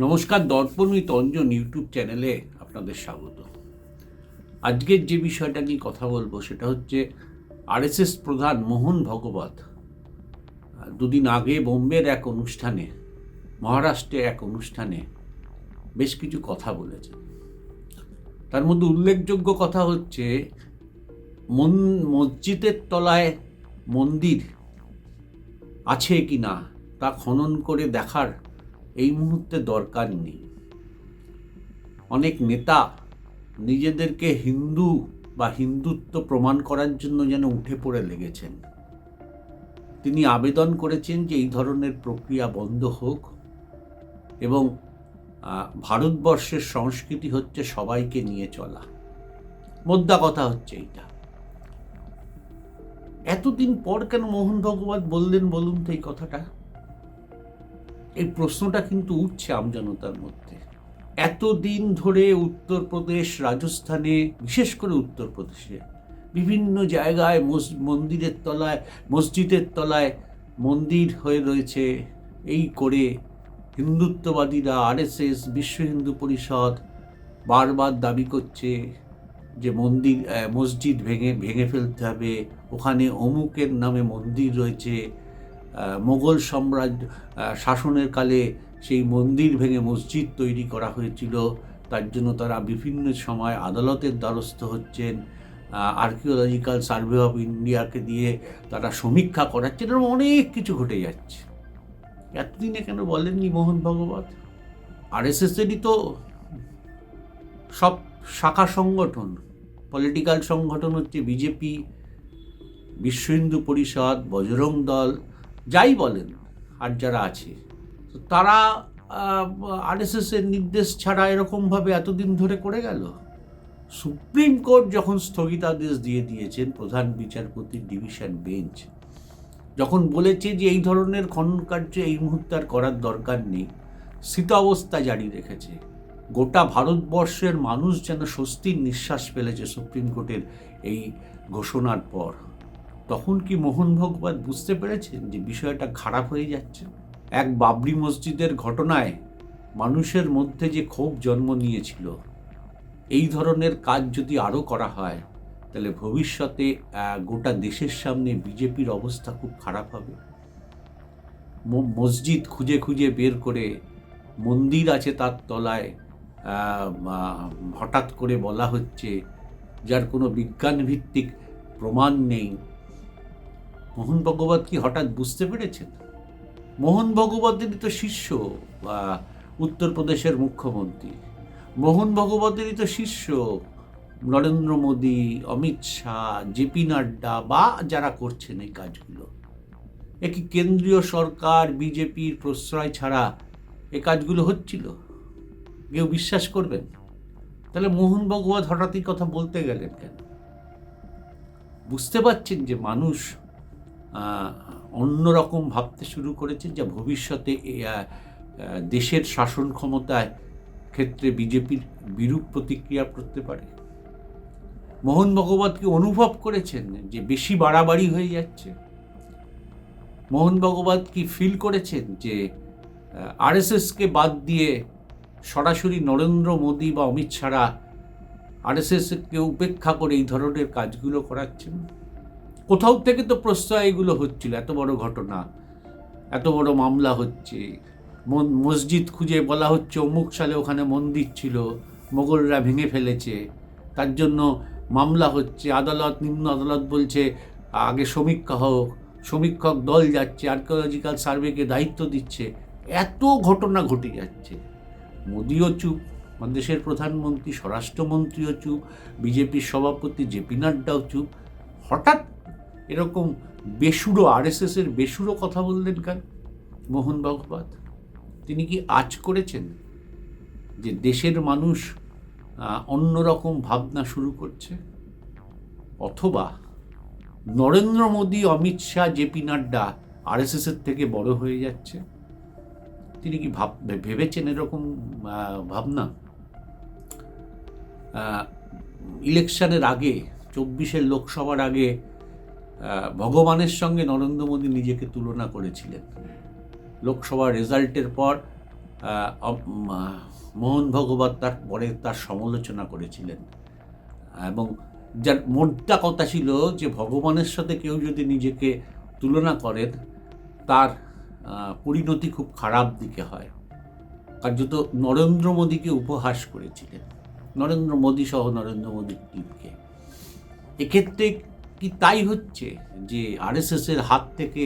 নমস্কার, দর্পণ with Anjan YouTube চ্যানেলে আপনাদের স্বাগত। আজকের যে বিষয়টা নিয়ে কথা বলবো সেটা হচ্ছে আরএসএস প্রধান মোহন ভগবত দুদিন আগে বোম্বের এক অনুষ্ঠানে, মহারাষ্ট্রে এক অনুষ্ঠানে বেশ কিছু কথা বলেছেন। তার মধ্যে উল্লেখযোগ্য কথা হচ্ছে মসজিদের তলায় মন্দির আছে কি না তা খনন করে দেখার এই মুহূর্তে দরকার নেই। অনেক নেতা নিজেদেরকে হিন্দু বা হিন্দুত্ব প্রমাণ করার জন্য যেন উঠে পড়ে লেগেছেন। তিনি আবেদন করেছেন যে এই ধরনের প্রক্রিয়া বন্ধ হোক এবং ভারতবর্ষের সংস্কৃতি হচ্ছে সবাইকে নিয়ে চলা। মোদ্দা কথা হচ্ছে এইটা। এতদিন পর কেন মোহন ভগবত বললেন বলুন তো এই কথাটা? এই প্রশ্নটা কিন্তু উঠছে আমজনতার মধ্যে। এতদিন ধরে উত্তরপ্রদেশ, রাজস্থানে, বিশেষ করে উত্তরপ্রদেশে বিভিন্ন জায়গায় মসজিদের তলায় মন্দির হয়ে রয়েছে। এই করে হিন্দুত্ববাদীরা, আরএসএস, বিশ্ব হিন্দু পরিষদ বারবার দাবি করছে যে মসজিদ ভেঙে ফেলতে হবে, ওখানে অমুকের নামে মন্দির রয়েছে। মোগল সাম্রাজ্য শাসনের কালে সেই মন্দির ভেঙে মসজিদ তৈরি করা হয়েছিল, তার জন্য তারা বিভিন্ন সময় আদালতের দ্বারস্থ হচ্ছেন। আর্কিওলজিক্যাল সার্ভে অফ ইন্ডিয়াকে দিয়ে তারা সমীক্ষা করাচ্ছেন। এরকম অনেক কিছু ঘটে যাচ্ছে। এতদিনে কেন বলেননি মোহন ভগবত? আরএসএসেরই তো সব শাখা সংগঠন, পলিটিক্যাল সংগঠন হচ্ছে বিজেপি, বিশ্ব হিন্দু পরিষদ, বজরং দল, যাই বলেন আর যারা আছে, তারা আরএসএসের নির্দেশ ছাড়া এরকমভাবে এতদিন ধরে করে গেল। সুপ্রিম কোর্ট যখন স্থগিতাদেশ দিয়ে দিয়েছেন, প্রধান বিচারপতির ডিভিশন বেঞ্চ যখন বলেছে যে এই ধরনের খনন কার্য এই মুহূর্তে আর করার দরকার নেই, স্থিতাবস্থা জারি রেখেছে, গোটা ভারতবর্ষের মানুষ যেন স্বস্তির নিঃশ্বাস ফেলেছে সুপ্রিম কোর্টের এই ঘোষণার পর, তখন কি মোহন ভগবত বুঝতে পেরেছেন যে বিষয়টা খারাপ হয়ে যাচ্ছে? এক বাবরি মসজিদের ঘটনায় মানুষের মধ্যে যে ক্ষোভ জন্ম নিয়েছিল, এই ধরনের কাজ যদি আরও করা হয় তাহলে ভবিষ্যতে গোটা দেশের সামনে বিজেপির অবস্থা খুব খারাপ হবে। মসজিদ খুঁজে খুঁজে বের করে মন্দির আছে তার তলায় হঠাৎ করে বলা হচ্ছে, যার কোনো বিজ্ঞানভিত্তিক প্রমাণ নেই। মোহন ভগবত কি হঠাৎ বুঝতে পেরেছেন? মোহন ভগবতেরই তো শিষ্য উত্তরপ্রদেশের মুখ্যমন্ত্রী, মোহন ভগবতেরই তো শিষ্য নরেন্দ্র মোদী, অমিত শাহ, জেপি নাড্ডা বা যারা করছেন এই কাজগুলো। এ কি কেন্দ্রীয় সরকার বিজেপির প্রশ্রয় ছাড়া এ কাজগুলো হচ্ছিল? কেউ বিশ্বাস করবেন? তাহলে মোহন ভগবত হঠাৎই কথা বলতে গেলেন কেন? বুঝতে পারছেন যে মানুষ অন্যরকম ভাবতে শুরু করেছে, যা ভবিষ্যতে দেশের শাসন ক্ষমতায় ক্ষেত্রে বিজেপির বিরূপ প্রতিক্রিয়া করতে পারে। মোহন ভগবত কি অনুভব করেছেন যে বেশি বাড়াবাড়ি হয়ে যাচ্ছে? মোহন ভগবত কি ফিল করেছেন যে আরএসএসকে বাদ দিয়ে সরাসরি নরেন্দ্র মোদী বা অমিত শাহরা আরএসএসকে উপেক্ষা করে এই ধরনের কাজগুলো করাচ্ছেন? কোথাও থেকে তো প্রশ্রয় এগুলো হচ্ছিল। এত বড় ঘটনা, এত বড় মামলা হচ্ছে, মসজিদ খুঁজে বলা হচ্ছে অমুক সালে ওখানে মন্দির ছিল, মোগলরা ভেঙে ফেলেছে, তার জন্য মামলা হচ্ছে। আদালত, নিম্ন আদালত বলছে আগে সমীক্ষা হোক, সমীক্ষক দল যাচ্ছে, আর্কিওলজিক্যাল সার্ভেকে দায়িত্ব দিচ্ছে। এত ঘটনা ঘটে যাচ্ছে, মোদিও চুপ, দেশের প্রধানমন্ত্রী, স্বরাষ্ট্রমন্ত্রীও চুপ, বিজেপির সভাপতি জেপি নাড্ডাও চুপ। হঠাৎ এরকম বেসুরো, আরএসএসের বেসুরো কথা বললেন কেন মোহন ভগবত? তিনি কি আজ করেছেন যে দেশের মানুষ অন্যরকম ভাবনা শুরু করছে? অথবা নরেন্দ্র মোদী, অমিত শাহ, জেপি নাড্ডা আরএসএসের থেকে বড় হয়ে যাচ্ছে? তিনি কি ভেবেছেন এরকম ভাবনা? ইলেকশনের আগে, 24-এর লোকসভার আগে ভগবানের সঙ্গে নরেন্দ্র মোদী নিজেকে তুলনা করেছিলেন। লোকসভার রেজাল্টের পর মোহন ভগবত তার পরে তার সমালোচনা করেছিলেন, এবং যার মোদ্দা কথা ছিল যে ভগবানের সাথে কেউ যদি নিজেকে তুলনা করেন তার পরিণতি খুব খারাপ দিকে হয়। কার্যত নরেন্দ্র মোদীকে উপহাস করেছিলেন, নরেন্দ্র মোদী সহ নরেন্দ্র মোদীর টিমকে। এক্ষেত্রে কি তাই হচ্ছে যে আরএসএসের হাত থেকে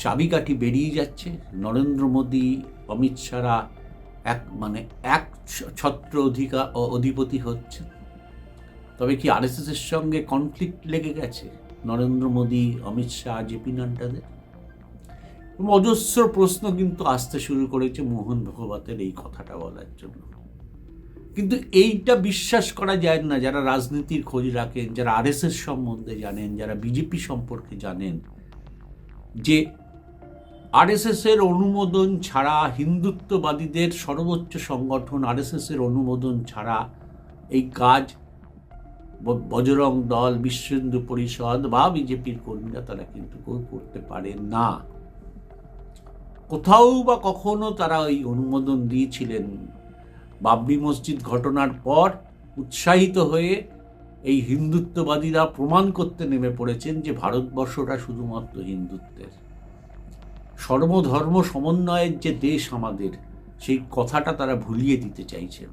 চাবিকাঠি বেরিয়ে যাচ্ছে? নরেন্দ্র মোদী, অমিত শাহরা এক ছত্র অধিপতি হচ্ছে। তবে কি আরএসএসের সঙ্গে কনফ্লিক্ট লেগে গেছে নরেন্দ্র মোদী, অমিত শাহ, জেপি নাড্ডাদের? অজস্র প্রশ্ন কিন্তু আসতে শুরু করেছে মোহন ভগবতের এই কথাটা বলার জন্য। কিন্তু এইটা বিশ্বাস করা যায় না, যারা রাজনীতির খোঁজ রাখেন, যারা আরএসএস সম্বন্ধে জানেন, যারা বিজেপি সম্পর্কে জানেন, যে আরএসএসের অনুমোদন ছাড়া, হিন্দুত্ববাদীদের সর্বোচ্চ সংগঠন আরএসএসের অনুমোদন ছাড়া এই কাজ বজরং দল, বিশ্ব হিন্দু পরিষদ বা বিজেপির কর্মীরা তারা কিন্তু করতে পারেন না। কোথাও বা কখনো তারা ওই অনুমোদন দিয়েছিলেন। বাবরি মসজিদ ঘটনার পর উৎসাহিত হয়ে এই হিন্দুত্ববাদীরা প্রমাণ করতে নেমে পড়েছেন যে ভারতবর্ষটা শুধুমাত্র হিন্দুত্বের, সর্বধর্ম সমন্বয়ের যে দেশ আমাদের, সেই কথাটা তারা ভুলিয়ে দিতে চাইছেন।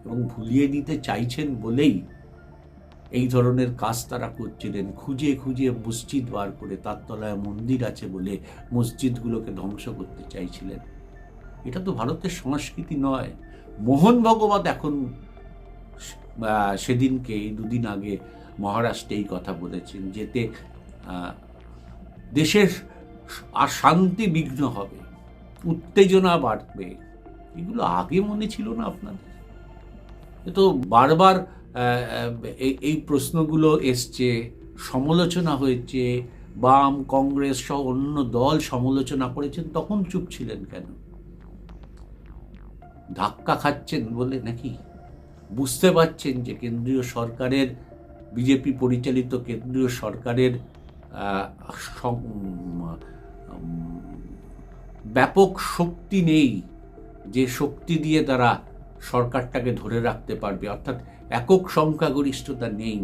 এবং ভুলিয়ে দিতে চাইছেন বলেই এই ধরনের কাজ তারা করছিলেন। খুঁজে খুঁজে মসজিদ বার করে, তার তলায় মন্দির আছে বলে মসজিদগুলোকে ধ্বংস করতে চাইছিলেন। এটা তো ভারতের সংস্কৃতি নয়। মোহন ভগবত এখন সেদিনকে, দুদিন আগে মহারাষ্ট্রে এই কথা বলেছেন, যেতে দেশের আর শান্তি বিঘ্ন হবে, উত্তেজনা বাড়বে। এগুলো আগে মনে ছিল না আপনাদের? এ তো বারবার এই প্রশ্নগুলো এসছে, সমালোচনা হয়েছে, বাম, কংগ্রেস সহ অন্য দল সমালোচনা করেছেন, তখন চুপ ছিলেন কেন? ধাক্কা খাচ্ছেন বলে নাকি? বুঝতে পারছেন যে কেন্দ্রীয় সরকারের, বিজেপি পরিচালিত কেন্দ্রীয় সরকারের ব্যাপক শক্তি নেই, যে শক্তি দিয়ে তারা সরকারটাকে ধরে রাখতে পারবে, অর্থাৎ একক সংখ্যাগরিষ্ঠতা নেই।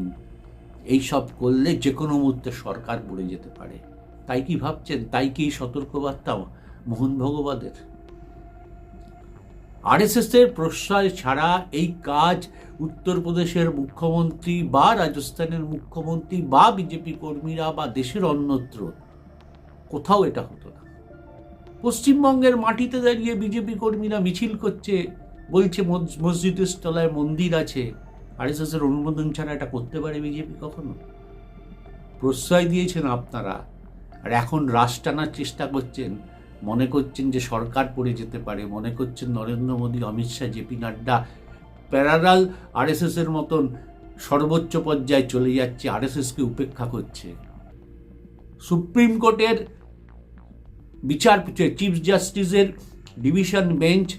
এই সব করলে যে কোনো মুহূর্তে সরকার পড়ে যেতে পারে। তাই কি ভাবছেন? তাই কি সতর্কবার্তা মোহন ভগবতের? আরএসএসের প্রশ্রয় ছাড়া এই কাজ উত্তরপ্রদেশের মুখ্যমন্ত্রী বা রাজস্থানের মুখ্যমন্ত্রী বা বিজেপি কর্মীরা বা দেশের অন্যত্র কোথাও এটা হতো না। পশ্চিমবঙ্গের মাটিতে দাঁড়িয়ে বিজেপি কর্মীরা মিছিল করছে, বলছে মসজিদের তলায় মন্দির আছে। আরএসএসের অনুমোদন ছাড়া এটা করতে পারে বিজেপি কখনো? প্রশ্রয় দিয়েছেন আপনারা, আর এখন রাশ টানার চেষ্টা করছেন। মনে করছেন যে সরকার পড়ে যেতে পারে, মনে করছেন নরেন্দ্র মোদী, অমিত শাহ, জেপি নাড্ডা প্যারালাল আরএসএসের মতন সর্বোচ্চ পর্যায়ে চলে যাচ্ছে, আরএসএসকে উপেক্ষা করছে। সুপ্রিম কোর্টের বিচারপীঠে চিফ জাস্টিসের ডিভিশন বেঞ্চ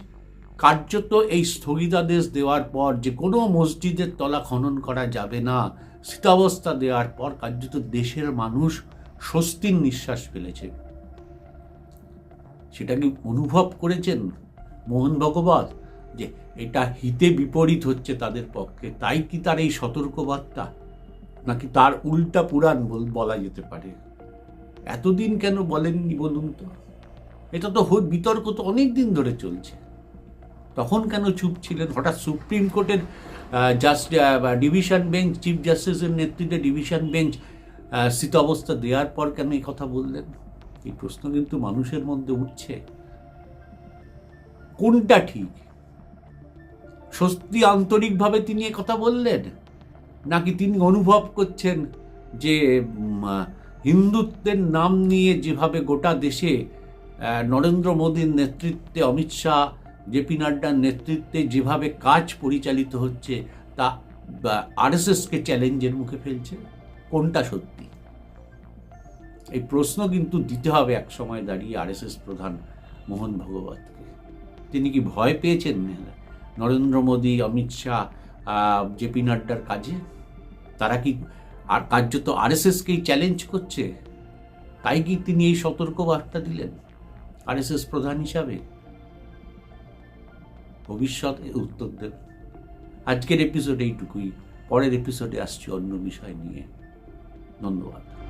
কার্যত এই স্থগিতাদেশ দেওয়ার পর, যে কোনো মসজিদের তলা খনন করা যাবে না, স্থিতাবস্থা দেওয়ার পর কার্যত দেশের মানুষ স্বস্তির নিঃশ্বাস ফেলেছে। সেটা কি অনুভব করেছেন মোহন ভগবত, যে এটা হিতে বিপরীত হচ্ছে তাদের পক্ষে? তাই কি তার এই সতর্কবার্তা, নাকি তার উল্টা পুরাণ বলা যেতে পারে? এতদিন কেন বলেননি বলুন তো? এটা তো বিতর্ক তো অনেক দিন ধরে চলছে, তখন কেন চুপ ছিলেন? হঠাৎ সুপ্রিম কোর্টের ডিভিশন বেঞ্চ, চিফ জাস্টিসের নেতৃত্বে ডিভিশন বেঞ্চ স্থিতাবস্থা দেওয়ার পর কেন এই কথা বললেন? এই প্রশ্ন কিন্তু মানুষের মধ্যে উঠছে। কোনটা ঠিক? সত্যি আন্তরিকভাবে তিনি কথা বললেন, নাকি তিনি অনুভব করছেন যে হিন্দুত্বের নাম নিয়ে যেভাবে গোটা দেশে নরেন্দ্র মোদীর নেতৃত্বে, অমিত শাহ, জেপি নাড্ডার নেতৃত্বে যেভাবে কাজ পরিচালিত হচ্ছে, তা আরএসএসকে চ্যালেঞ্জের মুখে ফেলছে? কোনটা সত্যি? এই প্রশ্ন কিন্তু দিতে হবে এক সময় দাঁড়িয়ে আরএসএস প্রধান মোহন ভগবতকে। তিনি কি ভয় পেয়েছেন নরেন্দ্র মোদী, অমিত শাহ, জেপি নাড্ডার কাজে? তারা কি আর কার্যত আরএসএসকেই চ্যালেঞ্জ করছে? তাই কি তিনি এই সতর্কবার্তা দিলেন আরএসএস প্রধান হিসাবে? ভবিষ্যতে উত্তর দেবে। আজকের এপিসোড এইটুকুই, পরের এপিসোডে আসছি অন্য বিষয় নিয়ে। ধন্যবাদ।